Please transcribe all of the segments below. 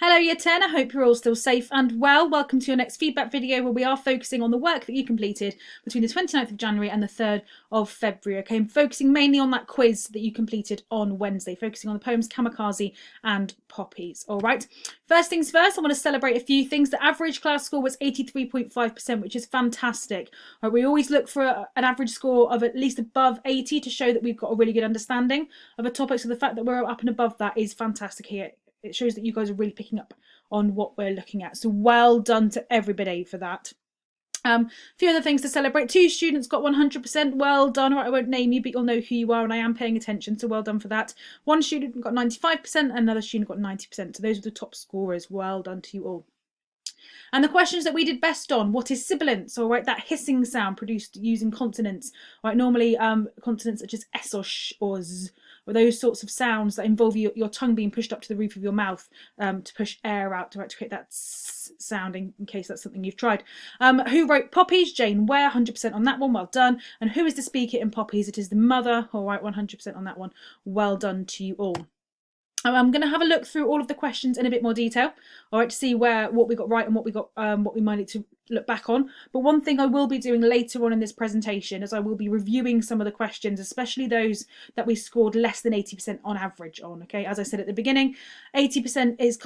Hello Year 10, I hope you're all still safe and well. Welcome to your next feedback video where we are focusing on the work that you completed between the 29th of January and the 3rd of February. Okay, I'm focusing mainly on that quiz that you completed on Wednesday, focusing on the poems Kamikaze and Poppies. All right, first things first, I want to celebrate a few things. The average class score was 83.5%, which is fantastic. Right, we always look for an average score of at least above 80 to show that we've got a really good understanding of a topic. So the fact that we're up and above that is fantastic here. It shows that you guys are really picking up on what we're looking at. So well done to everybody for that. A few other things to celebrate. 2 students got 100%. Well done. Right, I won't name you, but you'll know who you are, and I am paying attention, so well done for that. 1 student got 95%, and another student got 90%. So those are the top scorers. Well done to you all. And the questions that we did best on: what is sibilance? All right, that hissing sound produced using consonants. All right, normally consonants such as s or sh or z, or those sorts of sounds that involve your tongue being pushed up to the roof of your mouth to push air out to create that sound, in case that's something you've tried. Who wrote Poppies? Jane Ware, 100% on that one, well done. And who is the speaker in Poppies? It is the mother. All right, 100% on that one, well done to you all. I'm going to have a look through all of the questions in a bit more detail, all right, to see what we got right and what we might need to look back on. But one thing I will be doing later on in this presentation is I will be reviewing some of the questions, especially those that we scored less than 80% on average on. Okay, as I said at the beginning, 80% is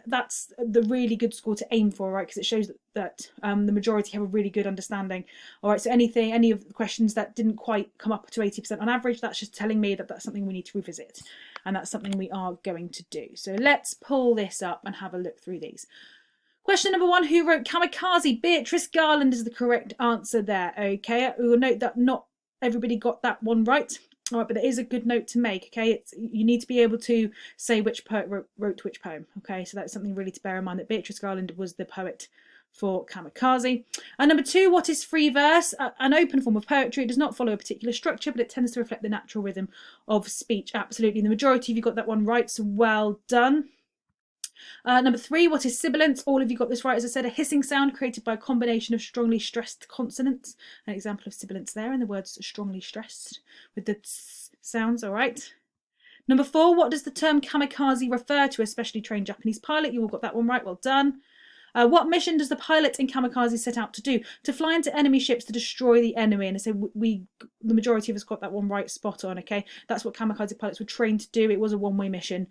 that's the really good score to aim for, right? Because it shows that the majority have a really good understanding. All right, so any of the questions that didn't quite come up to 80% on average, that's just telling me that that's something we need to revisit, and that's something we are going to do. So let's pull this up and have a look through these. Question number 1, who wrote Kamikaze? Beatrice Garland is the correct answer there. Okay, we will note that not everybody got that one right. All right, but it is a good note to make. Okay, you need to be able to say which poet wrote which poem. Okay, so that's something really to bear in mind, that Beatrice Garland was the poet for Kamikaze. And number 2, what is free verse? An open form of poetry. It does not follow a particular structure, but it tends to reflect the natural rhythm of speech. Absolutely, the majority of you got that one right, so well done. Number 3, what is sibilance? All of you got this right. As I said, a hissing sound created by a combination of strongly stressed consonants. An example of sibilance there, and the words strongly stressed with the sounds. All right. Number 4, what does the term kamikaze refer to? A specially trained Japanese pilot. You all got that one right. Well done. What mission does the pilot in Kamikaze set out to do? To fly into enemy ships to destroy the enemy. And I say the majority of us got that one right, spot on. Okay, that's what Kamikaze pilots were trained to do. It was a one-way mission,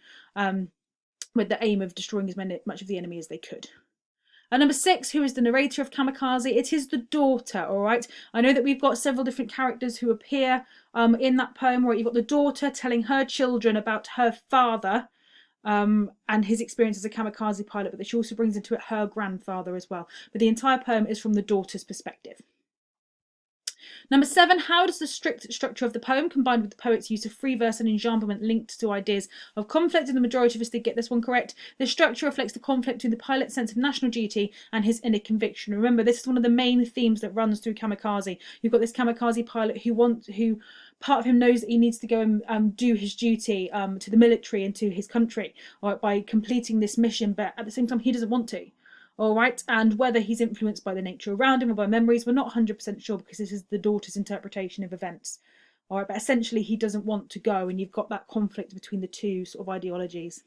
with the aim of destroying as much of the enemy as they could. And number 6, who is the narrator of Kamikaze? It is the daughter, all right? I know that we've got several different characters who appear in that poem, right? You've got the daughter telling her children about her father and his experience as a kamikaze pilot, but she also brings into it her grandfather as well. But the entire poem is from the daughter's perspective. Number 7, how does the strict structure of the poem combined with the poet's use of free verse and enjambment linked to ideas of conflict? And the majority of us did get this one correct. The structure reflects the conflict between the pilot's sense of national duty and his inner conviction. Remember, this is one of the main themes that runs through Kamikaze. You've got this kamikaze pilot who part of him knows that he needs to go and do his duty to the military and to his country, right, by completing this mission, but at the same time he doesn't want to. All right, and whether he's influenced by the nature around him or by memories, we're not 100% sure, because this is the daughter's interpretation of events. All right, but essentially he doesn't want to go, and you've got that conflict between the two sort of ideologies.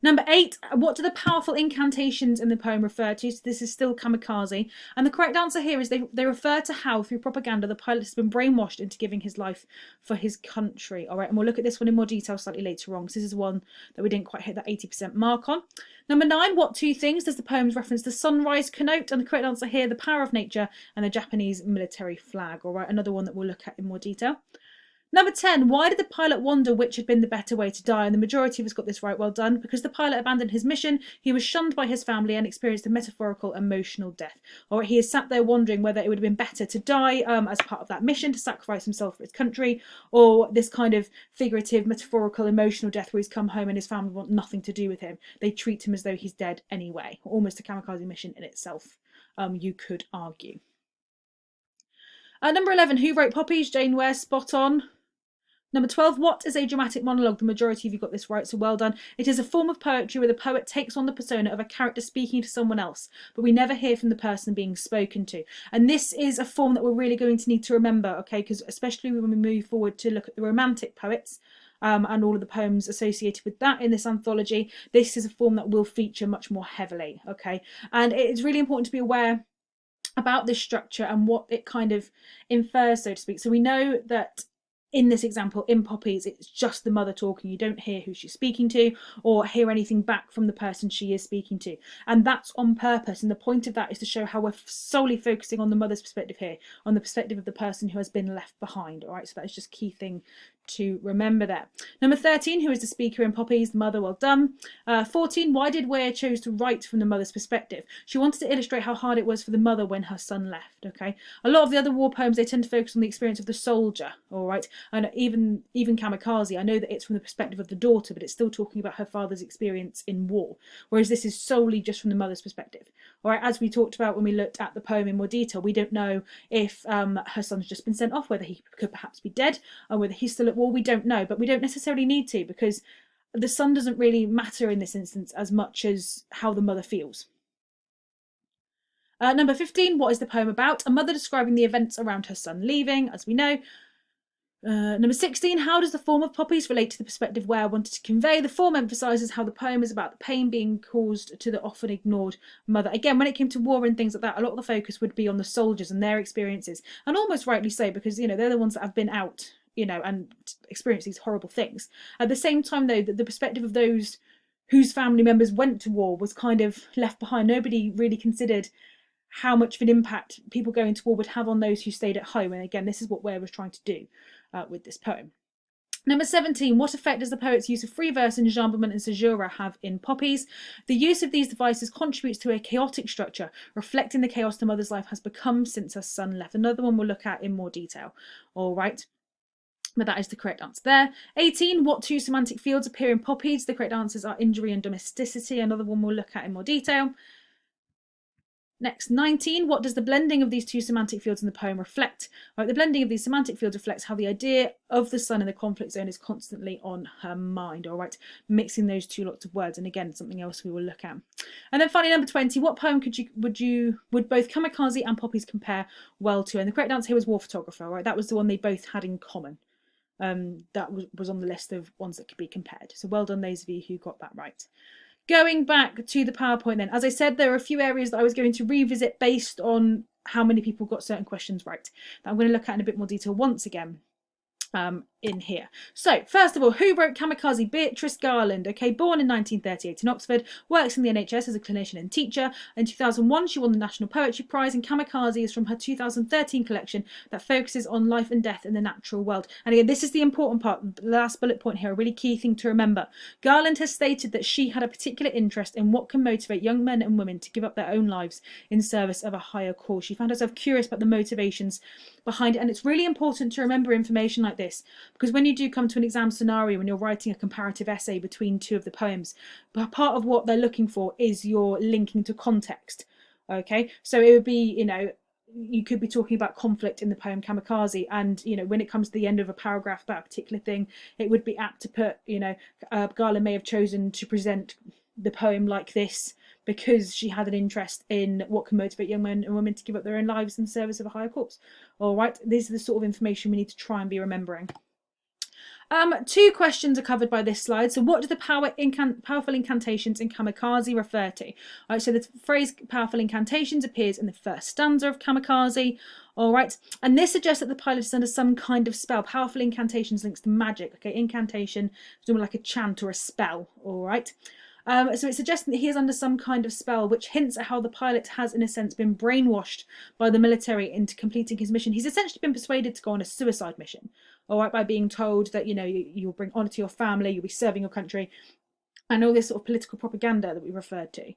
Number 8, what do the powerful incantations in the poem refer to? So this is still Kamikaze. And the correct answer here is they refer to how, through propaganda, the pilot has been brainwashed into giving his life for his country. All right, and we'll look at this one in more detail slightly later on, because this is one that we didn't quite hit that 80% mark on. Number 9, what 2 things does the poem's reference to sunrise connote? And the correct answer here, the power of nature and the Japanese military flag. All right, another one that we'll look at in more detail. Number 10, why did the pilot wonder which had been the better way to die? And the majority of us got this right, well done. Because the pilot abandoned his mission, he was shunned by his family and experienced a metaphorical emotional death. Or he is sat there wondering whether it would have been better to die as part of that mission, to sacrifice himself for his country, or this kind of figurative, metaphorical, emotional death where he's come home and his family want nothing to do with him. They treat him as though he's dead anyway. Almost a kamikaze mission in itself, you could argue. Number 11, who wrote Poppies? Jane Ware, spot on. Number 12, what is a dramatic monologue? The majority of you got this right, so well done. It is a form of poetry where the poet takes on the persona of a character speaking to someone else, but we never hear from the person being spoken to. And this is a form that we're really going to need to remember, okay, because especially when we move forward to look at the romantic poets, and all of the poems associated with that in this anthology, this is a form that will feature much more heavily, okay? And it's really important to be aware about this structure and what it kind of infers, so to speak. So we know that in this example, in Poppies, it's just the mother talking. You don't hear who she's speaking to or hear anything back from the person she is speaking to. And that's on purpose. And the point of that is to show how we're solely focusing on the mother's perspective here, on the perspective of the person who has been left behind. All right, so that is just a key thing to remember there. Number 13, who is the speaker in Poppies? The mother, well done. 14, why did Weir chose to write from the mother's perspective? She wanted to illustrate how hard it was for the mother when her son left, okay? A lot of the other war poems, they tend to focus on the experience of the soldier, all right? And even Kamikaze, I know that it's from the perspective of the daughter, but it's still talking about her father's experience in war, whereas this is solely just from the mother's perspective. All right, as we talked about when we looked at the poem in more detail, we don't know if her son's just been sent off, whether he could perhaps be dead, or whether he's still at war, we don't know, but we don't necessarily need to, because the son doesn't really matter in this instance as much as how the mother feels. Number 15, what is the poem about? A mother describing the events around her son leaving, as we know. Number 16, how does the form of Poppies relate to the perspective Weir wanted to convey? The form emphasises how the poem is about the pain being caused to the often ignored mother. Again, when it came to war and things like that, a lot of the focus would be on the soldiers and their experiences, and almost rightly so, because, you know, they're the ones that have been out, you know, and experienced these horrible things. At the same time, though, the perspective of those whose family members went to war was kind of left behind. Nobody really considered how much of an impact people going to war would have on those who stayed at home. And again, this is what Weir was trying to do with this poem. Number 17, what effect does the poet's use of free verse, enjambment and caesura have in Poppies? The use of these devices contributes to a chaotic structure, reflecting the chaos the mother's life has become since her son left. Another one we'll look at in more detail. All right. But that is the correct answer there. 18, what two semantic fields appear in Poppies? The correct answers are injury and domesticity. Another one we'll look at in more detail. Next, 19, what does the blending of these two semantic fields in the poem reflect? Right, the blending of these semantic fields reflects how the idea of the son in the conflict zone is constantly on her mind, all right, mixing those two lots of words, and again, something else we will look at. And then finally, number 20, what poem would both Kamikaze and Poppies compare well to? And the correct answer here was War Photographer, right? That was the one they both had in common. That was on the list of ones that could be compared. So well done those of you who got that right. Going back to the PowerPoint then, as I said, there are a few areas that I was going to revisit based on how many people got certain questions right, that I'm going to look at in a bit more detail once again in here. So first of all, who wrote Kamikaze? Beatrice Garland, okay, born in 1938 in Oxford, works in the NHS as a clinician and teacher. In 2001 she won the National Poetry Prize, and Kamikaze is from her 2013 collection that focuses on life and death in the natural world. And again, this is the important part, the last bullet point here, a really key thing to remember. Garland has stated that she had a particular interest in what can motivate young men and women to give up their own lives in service of a higher cause. She found herself curious about the motivations behind it, and it's really important to remember information like this, because when you do come to an exam scenario, when you're writing a comparative essay between two of the poems, part of what they're looking for is your linking to context. Okay, so it would be, you know, you could be talking about conflict in the poem Kamikaze, and, you know, when it comes to the end of a paragraph about a particular thing, it would be apt to put, you know, Garland may have chosen to present the poem like this because she had an interest in what can motivate young men and women to give up their own lives in service of a higher cause. All right, these are the sort of information we need to try and be remembering. Two questions are covered by this slide. So what do the powerful incantations in Kamikaze refer to? All right, so the phrase powerful incantations appears in the first stanza of Kamikaze. All right, and this suggests that the pilot is under some kind of spell. Powerful incantations links to magic. Okay, incantation is more like a chant or a spell. All right. So it suggests that he is under some kind of spell, which hints at how the pilot has, in a sense, been brainwashed by the military into completing his mission. He's essentially been persuaded to go on a suicide mission, all right, by being told that, you know, you'll bring honour to your family, you'll be serving your country, and all this sort of political propaganda that we referred to,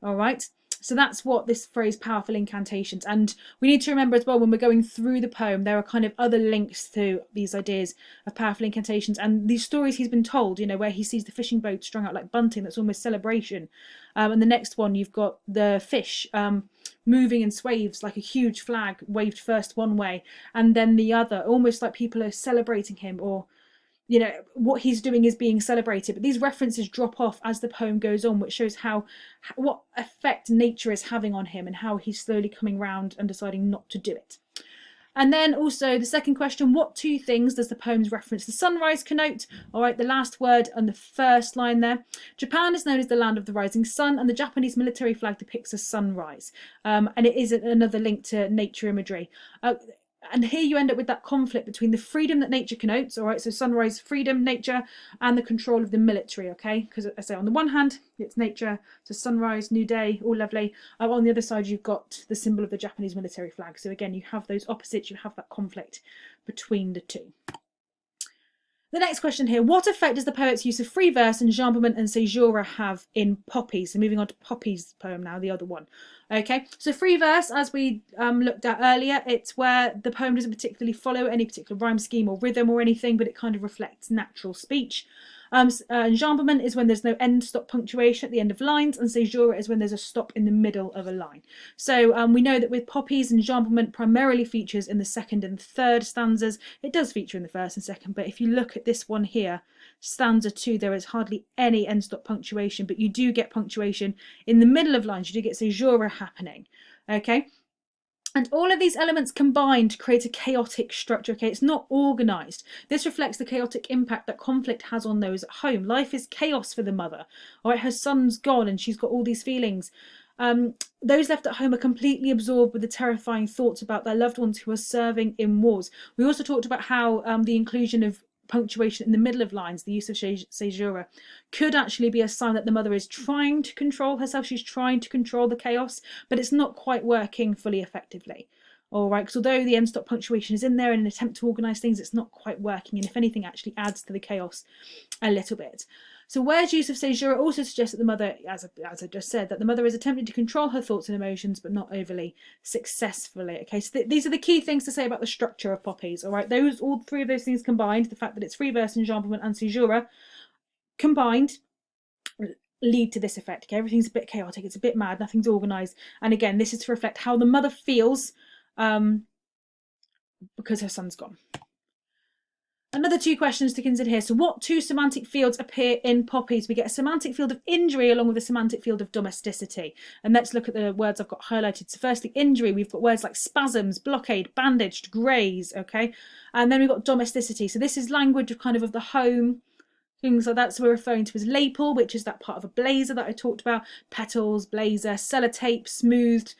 all right. So that's what this phrase powerful incantations, and we need to remember as well when we're going through the poem, there are kind of other links to these ideas of powerful incantations and these stories he's been told, you know, where he sees the fishing boat strung out like bunting, that's almost celebration. And the next one, you've got the fish moving in swaves like a huge flag waved first one way and then the other, almost like people are celebrating him, or, you know, what he's doing is being celebrated. But these references drop off as the poem goes on, which shows what effect nature is having on him and how he's slowly coming round and deciding not to do it. And then also the second question, what two things does the poem's reference to sunrise connote? All right, the last word on the first line there. Japan is known as the land of the rising sun, and the Japanese military flag depicts a sunrise. And it is another link to nature imagery. And here you end up with that conflict between the freedom that nature connotes, all right, so sunrise, freedom, nature, and the control of the military, okay? Because I say on the one hand, it's nature, so sunrise, new day, all lovely. On the other side, you've got the symbol of the Japanese military flag. So again, you have those opposites, you have that conflict between the two. The next question here, what effect does the poet's use of free verse, enjambment and caesura have in Poppy? So moving on to Poppy's poem now, the other one. Okay, so free verse, as we looked at earlier, it's where the poem doesn't particularly follow any particular rhyme scheme or rhythm or anything, but it kind of reflects natural speech. Enjambment is when there's no end stop punctuation at the end of lines, and caesura is when there's a stop in the middle of a line. So we know that with Poppy's, enjambment primarily features in the second and third stanzas. It does feature in the first and second, but if you look at this one here, stanza 2, there is hardly any end stop punctuation, but you do get punctuation in the middle of lines. You do get caesura happening. Okay. And all of these elements combined create a chaotic structure, okay? It's not organised. This reflects the chaotic impact that conflict has on those at home. Life is chaos for the mother, all right? Her son's gone and she's got all these feelings. Those left at home are completely absorbed with the terrifying thoughts about their loved ones who are serving in wars. We also talked about how the inclusion of punctuation in the middle of lines, the use of caesura, could actually be a sign that the mother is trying to control herself. She's trying to control the chaos, but it's not quite working fully effectively. All right, because although the end stop punctuation is in there in an attempt to organise things, it's not quite working, and if anything, actually adds to the chaos a little bit. So Ware's use of caesura also suggests that the mother, as I just said, that the mother is attempting to control her thoughts and emotions, but not overly successfully. Okay, so these are the key things to say about the structure of Poppy's. All right, all three of those things combined, the fact that it's free verse, enjambment, and caesura, combined lead to this effect. Okay, everything's a bit chaotic, it's a bit mad, nothing's organised, and again, this is to reflect how the mother feels because her son's gone. Another two questions to consider here. So what two semantic fields appear in Poppy's? We get a semantic field of injury along with a semantic field of domesticity. And let's look at the words I've got highlighted. So firstly, injury, we've got words like spasms, blockade, bandaged, graze, okay? And then we've got domesticity. So this is language of kind of the home, things like that. So we're referring to as lapel, which is that part of a blazer that I talked about, petals, blazer, sellotape, smoothed.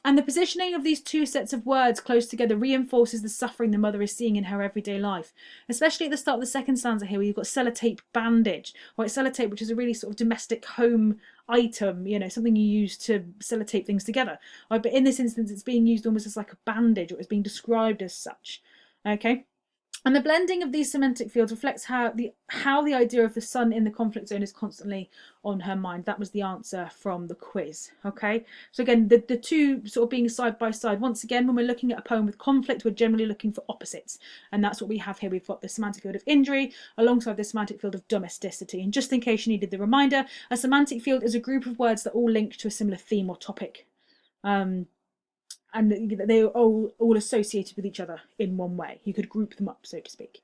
And the positioning of these two sets of words close together reinforces the suffering the mother is seeing in her everyday life, especially at the start of the second stanza here, where you've got sellotape bandage, or sellotape, which is a really sort of domestic home item, you know, something you use to sellotape things together. Right, but in this instance, it's being used almost as like a bandage, or it's being described as such. Okay. And the blending of these semantic fields reflects how the idea of the sun in the conflict zone is constantly on her mind. That was the answer from the quiz. Okay, so again, the two sort of being side by side. Once again, when we're looking at a poem with conflict, we're generally looking for opposites, and that's what we have here. We've got the semantic field of injury alongside the semantic field of domesticity. And just in case you needed the reminder, a semantic field is a group of words that all link to a similar theme or topic. And they're all associated with each other in one way. You could group them up, so to speak.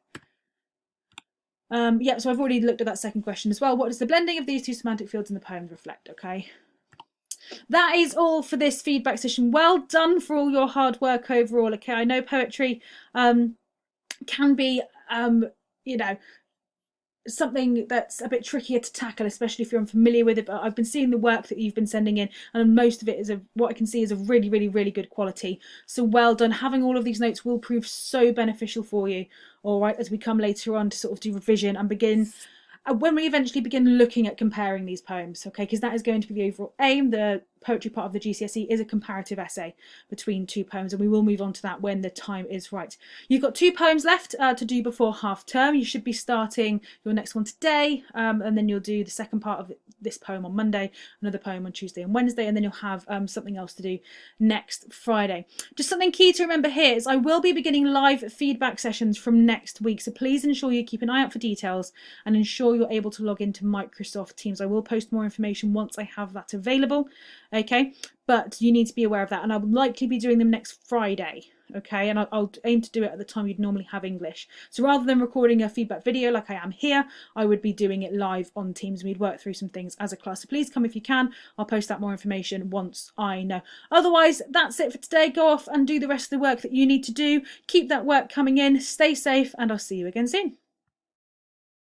Yeah, so I've already looked at that second question as well. What does the blending of these two semantic fields in the poem reflect? Okay. That is all for this feedback session. Well done for all your hard work overall. Okay, I know poetry can be, you know, something that's a bit trickier to tackle, especially if you're unfamiliar with it, but I've been seeing the work that you've been sending in, and most of it is what I can see is a really, really, really good quality. So well done. Having all of these notes will prove so beneficial for you, all right, as we come later on to sort of do revision and begin when we eventually begin looking at comparing these poems, okay, because that is going to be the overall aim. The poetry part of the GCSE is a comparative essay between two poems, and we will move on to that when the time is right. You've got two poems left to do before half term. You should be starting your next one today, and then you'll do the second part of this poem on Monday, another poem on Tuesday and Wednesday, and then you'll have something else to do next Friday. Just something key to remember here is I will be beginning live feedback sessions from next week, so please ensure you keep an eye out for details and ensure you're able to log into Microsoft Teams. I will post more information once I have that available, okay, but you need to be aware of that, and I will likely be doing them next Friday, okay, and I'll aim to do it at the time you'd normally have English. So rather than recording a feedback video like I am here, I would be doing it live on Teams, and we'd work through some things as a class. So please come if you can. I'll post out more information once I know. Otherwise, that's it for today. Go off and do the rest of the work that you need to do. Keep that work coming in, stay safe, and I'll see you again soon.